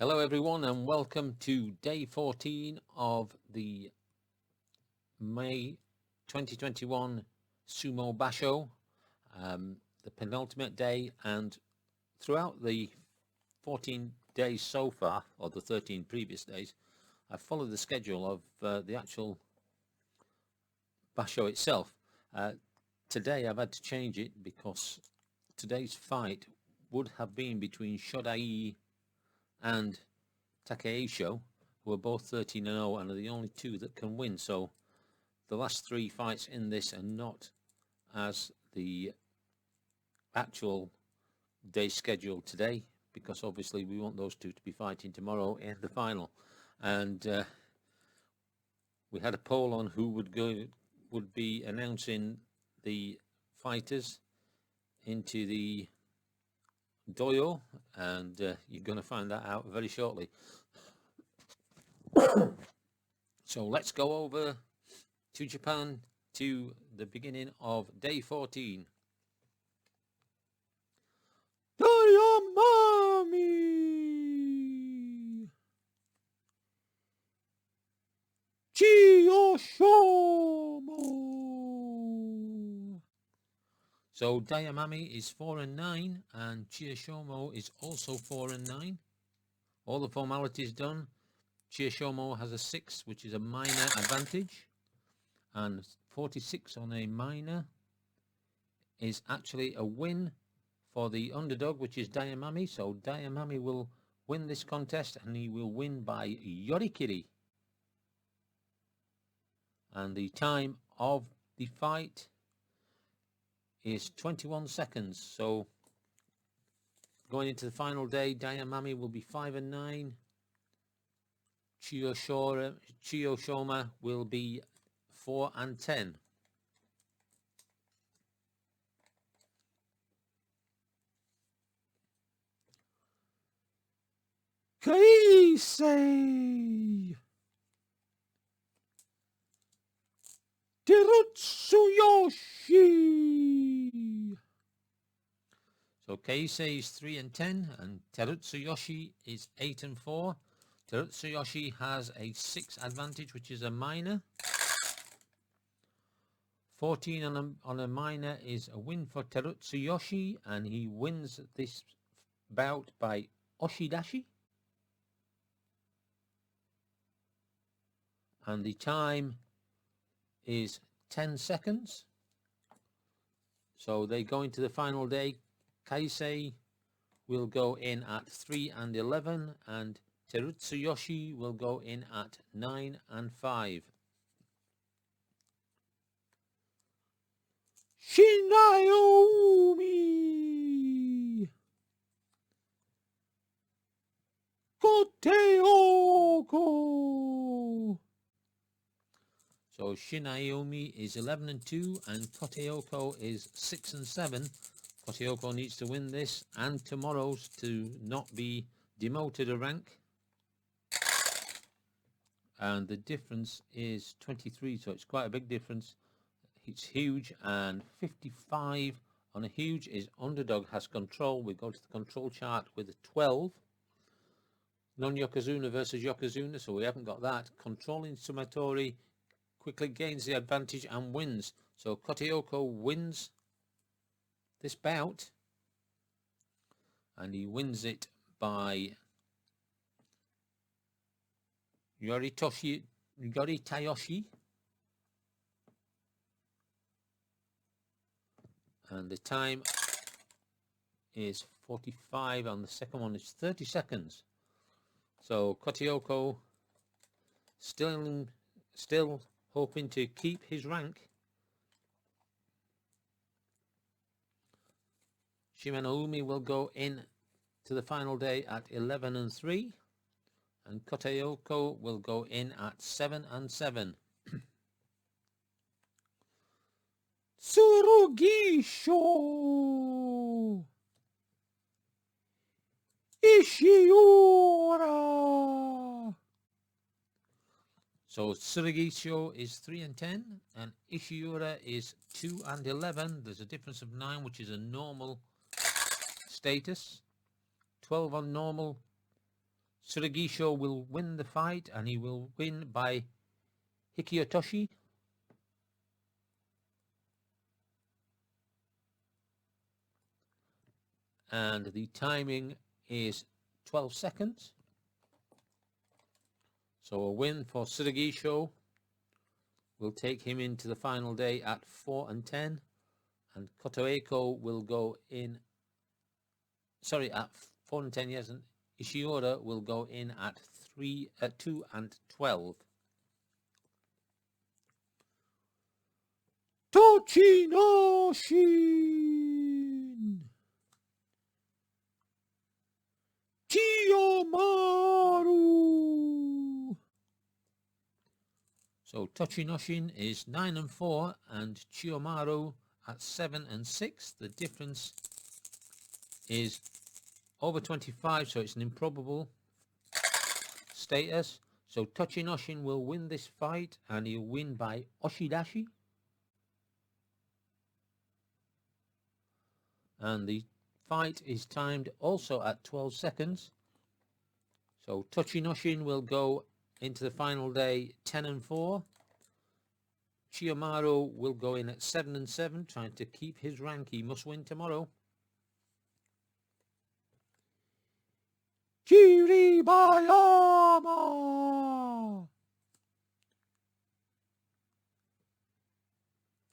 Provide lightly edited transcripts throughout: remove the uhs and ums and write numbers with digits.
Hello everyone and welcome to day 14 of the May 2021 Sumo Basho, the penultimate day, and throughout the 14 days so far, or the 13 previous days, I've followed the schedule of the actual Basho itself. Today I've had to change it because today's fight would have been between SHODAI and Takarafuji, who are both 13-0 and are the only two that can win. So the last three fights in this are not as the actual day scheduled today, because obviously we want those two to be fighting tomorrow in the final. And we had a poll on who would be announcing the fighters into the doyo, and you're going to find that out very shortly. So let's go over to Japan to the beginning of day 14. DAIAMAIM Chiyoshomo. So DAIAMAIM is 4-9 and Chiyoshomo is also 4-9. All the formalities done. Chiyoshomo has a 6, which is a minor advantage, and 46 on a minor is actually a win for the underdog, which is DAIAMAIM. So DAIAMAIM will win this contest, and he will win by YORIKIRI. And the time of the fight is 21 seconds. So going into the final day, DAIAMAIM will be 5-9. Chiyoshoma will be 4-10. Keisei Terutsuyoshi. So Keisei is 3-10 and Terutsuyoshi is 8-4. Terutsuyoshi has a 6 advantage, which is a minor. 14 on a minor is a win for Terutsuyoshi, and he wins this bout by OSHIDASHI. And the time is 10 seconds. So they go into the final day. Keisei will go in at 3-11 and Terutsuyoshi will go in at 9-5. Shinayomi Koteoko. So Shinayomi is 11-2 and Koteoko is 6-7. Koteoko needs to win this and tomorrow's to not be demoted a rank. And the difference is 23, so it's quite a big difference. It's huge, and 55 on a huge is underdog has control. We go to the control chart with a 12. Non-Yokozuna versus Yokozuna, so we haven't got that. Controlling Sumatori quickly gains the advantage and wins. So Koteoko wins this bout, and he wins it by Yoritaoshi, and the time is 45. On the second one is 30 seconds. So Koteoko still hoping to keep his rank. Shimanoumi will go in to the final day at 11-3. And Koteoko will go in at 7-7. TSURUGISHO Ishiura. So TSURUGISHO is 3-10 and Ishiura is 2-11. There's a difference of 9, which is a normal status. 12 on normal. Tsurugisho will win the fight, and he will win by HIKIOTOSHI. And the timing is 12 seconds. So a win for Tsurugisho will take him into the final day at 4-10, and Kotoeko will go in, sorry, at 4-10, yes, and Ishiura will go in at 2-12. Tochinoshin! Chiyomaru! So Tochinoshin is 9-4 and Chiyomaru at 7-6. The difference is over 25, so it's an improbable status. So Tochinoshin will win this fight, and he'll win by OSHIDASHI. And the fight is timed also at 12 seconds. So Tochinoshin will go into the final day 10-4. Chiyomaru will go in at 7-7, trying to keep his rank. He must win tomorrow. Kiribayama!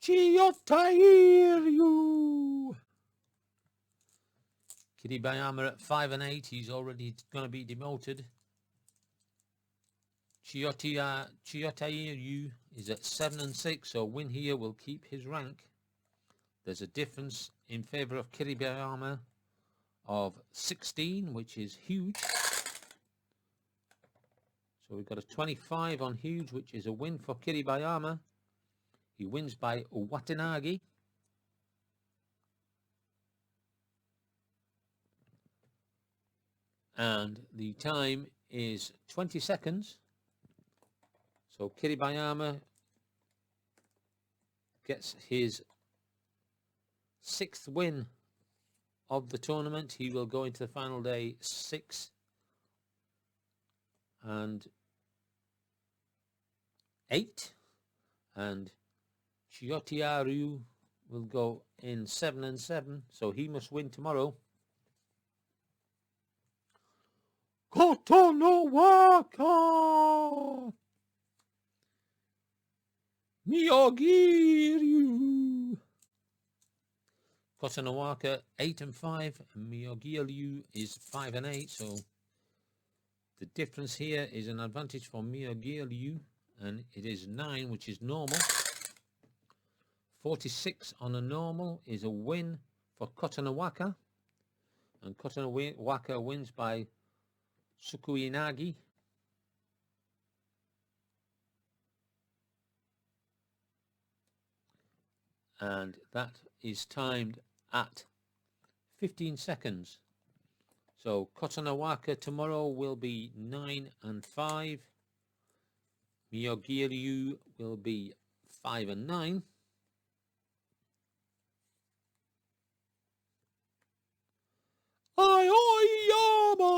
Chiyotairyu! Kiribayama at 5-8. He's already going to be demoted. Chiyotairyu is at 7-6, so a win here will keep his rank. There's a difference in favour of Kiribayama of 16, which is huge. So we've got a 25 on huge, which is a win for Kiribayama. He wins by BYUWATENAGE. And the time is 20 seconds. So Kiribayama gets his 6th win of the tournament. He will go into the final day 6-8, and Chiyotairyu will go in 7-7, so he must win tomorrow. Kotonowaka! Miyogiryu! Kotonowaka 8-5, and Miyogiryu is 5-8, so the difference here is an advantage for Miyogiryu, and it is 9, which is normal. 46 on a normal is a win for Kotonowaka, and Kotonowaka wins by Sukuinagi. And that is timed at 15 seconds. So Kotonowaka tomorrow will be 9-5. Miyogiryu will be 5-9. Aoyama!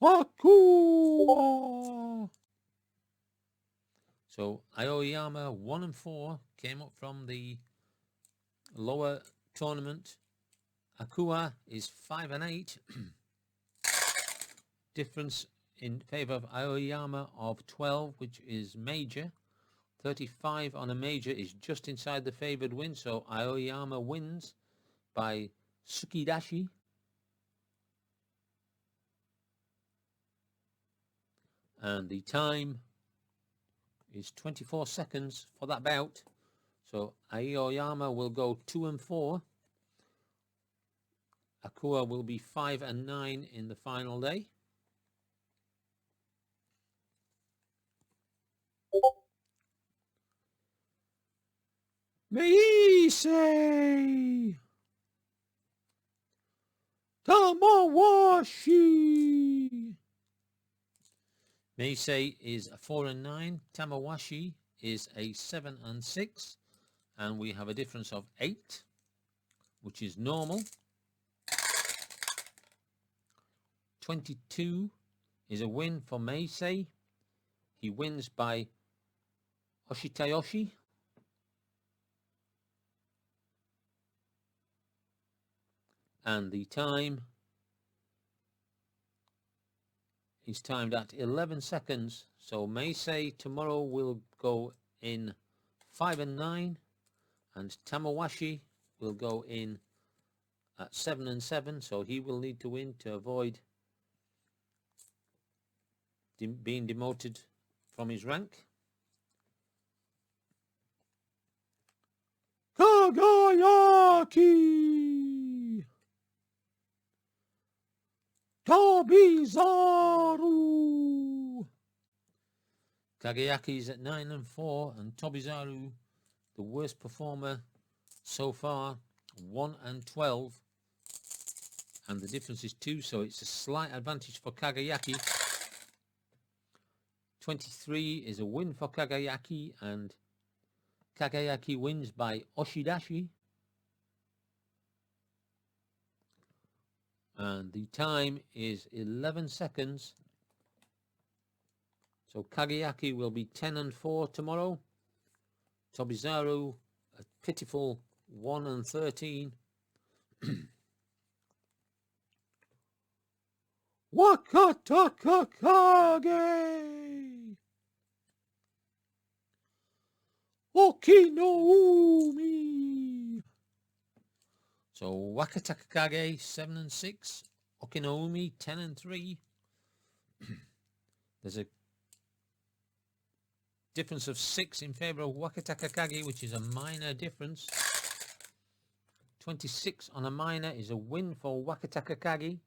Akua! So Aoyama 1-4 came up from the lower tournament. Akua is 5-8. Difference in favour of Aoyama of 12, which is major. 35 on a major is just inside the favoured win, so Aoyama wins by Tsukidashi. And the time is 24 seconds for that bout. So Aoyama will go 2-4. Akua will be 5-9 in the final day. Meisei Tamawashi. Meisei is a 4-9. Tamawashi is a 7-6. And we have a difference of 8, which is normal. 22 is a win for Meisei. He wins by Oshitayoshi. And the time is timed at 11 seconds. So Meisei tomorrow will go in 5 and 9, and Tamawashi will go in at 7 and 7. So he will need to win to avoid being demoted from his rank. Kagayaki Tobizaru. Kagayaki is at 9 and 4, and Tobizaru, the worst performer so far, 1 and 12, and the difference is 2, so it's a slight advantage for Kagayaki. 23 is a win for Kagayaki, and Kagayaki wins by Oshidashi. And the time is 11 seconds. So Kagayaki will be 10 and 4 tomorrow. Tobizaru, a pitiful 1 and 13. Wakatakakage Okinoumi. So Wakatakakage 7 and 6, Okinoumi 10 and 3. There's a difference of 6 in favor of Wakatakakage, which is a minor difference. 26 on a minor is a win for Wakatakakage,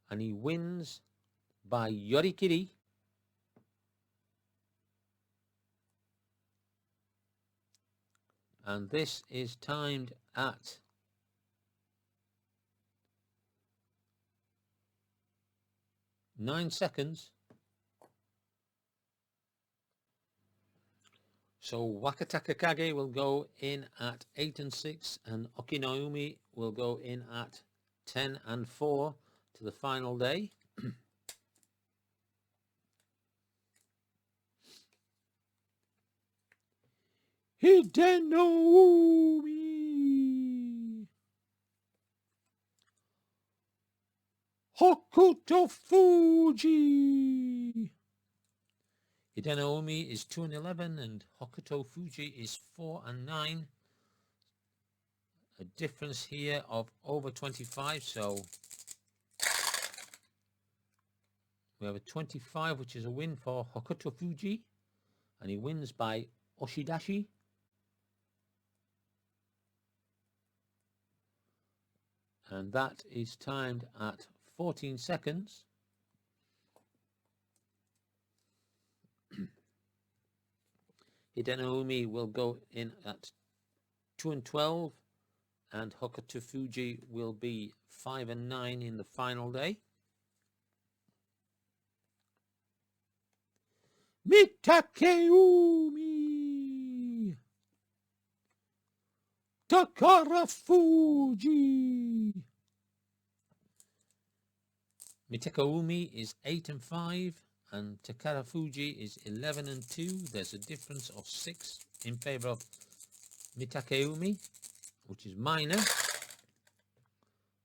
and he wins by Yorikiri. And this is timed at 9 seconds. So Wakatakakage will go in at 8 and 6, and Okinoumi will go in at 10 and 4 to the final day. Hidenoumi Hokutofuji. Hidenoumi is 2 and 11, and Hokutofuji is 4 and 9. A difference here of over 25, so we have a 25, which is a win for Hokutofuji, and he wins by Oshidashi. And that is timed at 14 seconds. Hidenoumi will go in at 2 and 12, and Hokutofuji will be 5 and 9 in the final day. Mitakeumi Takarafuji. Mitakeumi is 8 and 5, and Takarafuji is 11 and 2. There's a difference of 6 in favor of Mitakeumi, which is minor.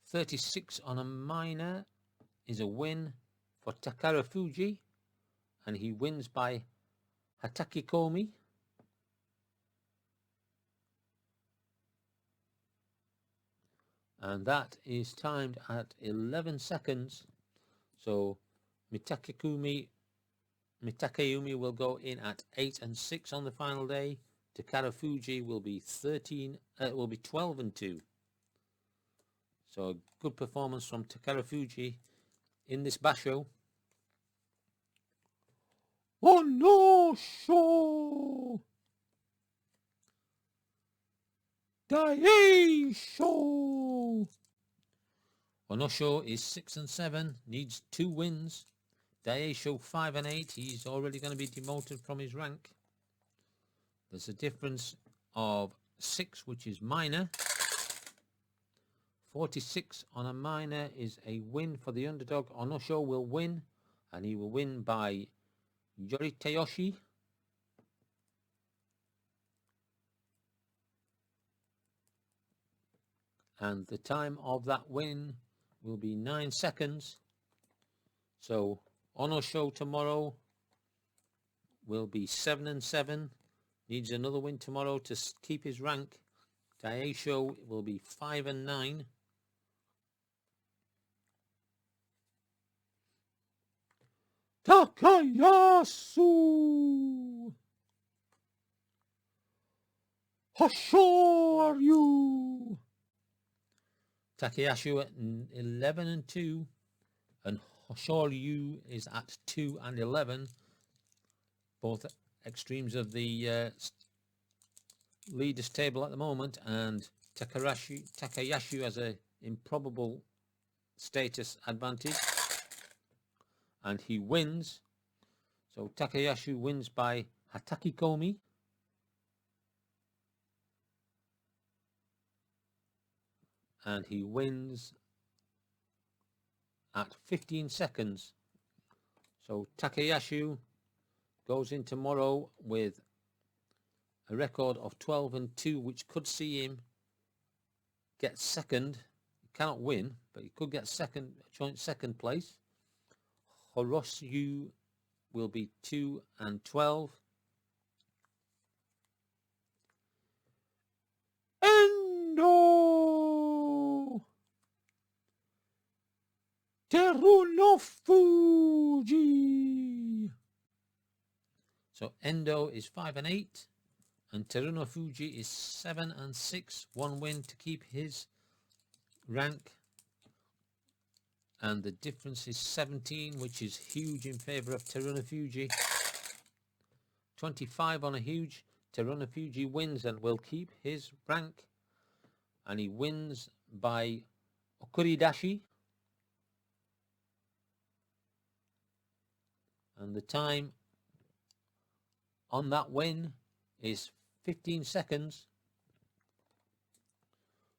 36 on a minor is a win for Takarafuji, and he wins by HATAKIKOMI. And that is timed at 11 seconds. So Mitakeumi will go in at 8 and 6 on the final day. Takarafuji will be 12 and 2. So a good performance from Takarafuji in this Basho. Onosho Daisho. Onosho is 6 and 7, needs 2 wins. Daisho 5 and 8, he's already going to be demoted from his rank. There's a difference of 6, which is minor. 46 on a minor is a win for the underdog. Onosho will win, and he will win by YORITAOSHI. And the time of that win will be 9 seconds. So Onosho tomorrow will be 7-7. Needs another win tomorrow to keep his rank. Basho will be 5-9. Takayasu! Hoshoryu! Takayasu at 11-2, and Hoshoryu is at 2-11. Both extremes of the leaders table at the moment, and Takayasu has a improbable status advantage, and he wins. So Takayasu wins by HATAKIKOMI. And he wins at 15 seconds. So Takayasu goes in tomorrow with a record of 12-2, which could see him get second. He cannot win, but he could get joint second place. Horosyu will be 2-12. Terunofuji. So Endo is 5-8, and Terunofuji is 7-6. One win to keep his rank, and the difference is 17, which is huge in favor of Terunofuji. 25 on a huge. Terunofuji wins and will keep his rank, and he wins by OSHIDASHI. And the time on that win is 15 seconds.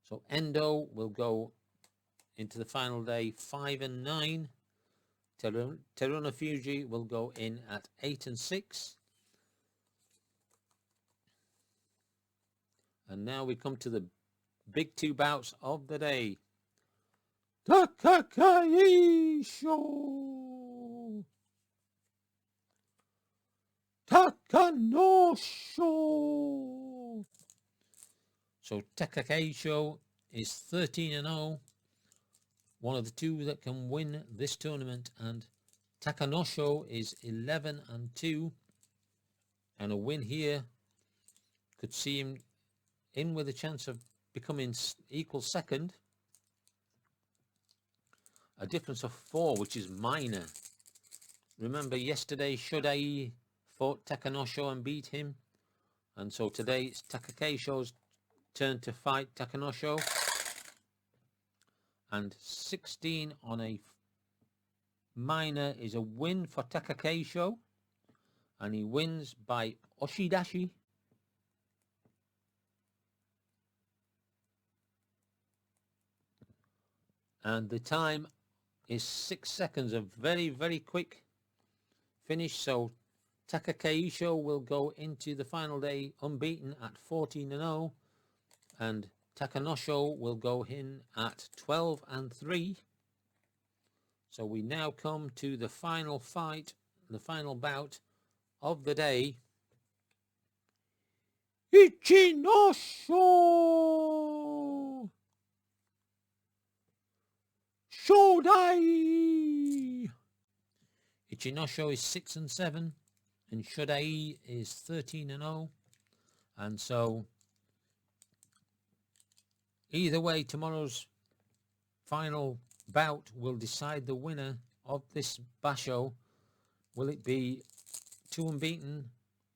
So Endo will go into the final day 5-9. Terunofuji will go in at 8-6. And now we come to the big two bouts of the day. Takakaisho! Takanosho! So Takakeisho is 13-0, one of the two that can win this tournament, and Takanosho is 11-2, and a win here could see him in with a chance of becoming equal second. A difference of 4, which is minor. Remember yesterday Shodai fought Takanosho and beat him, and so today it's Takakeisho's turn to fight Takanosho. And 16 on a minor is a win for Takakeisho, and he wins by OSHIDASHI. And the time is 6 seconds, a very, very quick finish. So Takakeisho will go into the final day unbeaten at 14-0, and Takanosho will go in at 12-3. So we now come to the final fight, the final bout of the day. Ichinosho! Shodai! Ichinosho is 6-7, and Shodai is 13-0, and so either way, tomorrow's final bout will decide the winner of this Basho. Will it be two unbeaten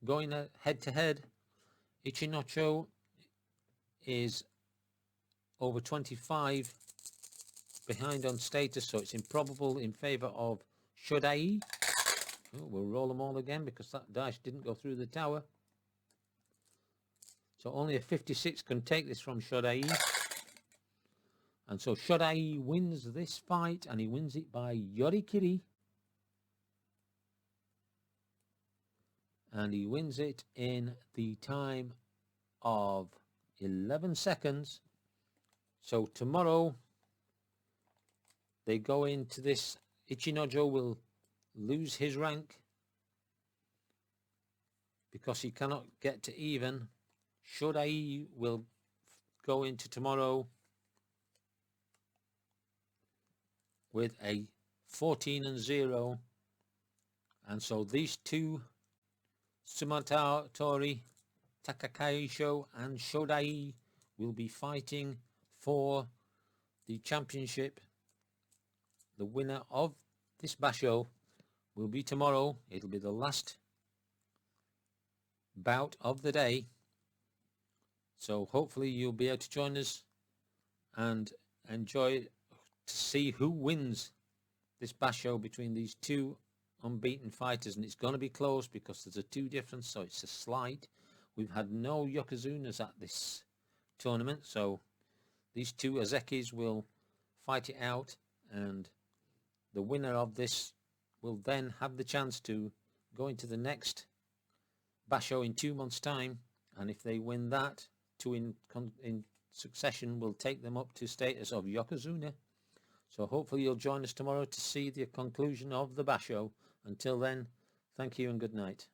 going head to head? Ichinosho is over 25 behind on status, so it's improbable in favor of Shodai. Oh, we'll roll them all again because that dice didn't go through the tower. So only a 56 can take this from Shodai. And so Shodai wins this fight, and he wins it by Yorikiri. And he wins it in the time of 11 seconds. So tomorrow they go into this. Ichinojo will lose his rank because he cannot get to even. Shodai will go into tomorrow with a 14-0, and so these two, Sumotori, Takarafuji and Shodai, will be fighting for the championship. The winner of this Basho will be tomorrow. It'll be the last bout of the day. So hopefully you'll be able to join us and enjoy to see who wins this Basho between these two unbeaten fighters. And it's going to be close because there's a 2 difference, so it's a slight. We've had no Yokozunas at this tournament, so these two Azekis will fight it out, and the winner of this will then have the chance to go into the next Basho in 2 months' time, and if they win that, 2 in succession will take them up to status of Yokozuna. So hopefully you'll join us tomorrow to see the conclusion of the Basho. Until then, thank you and good night.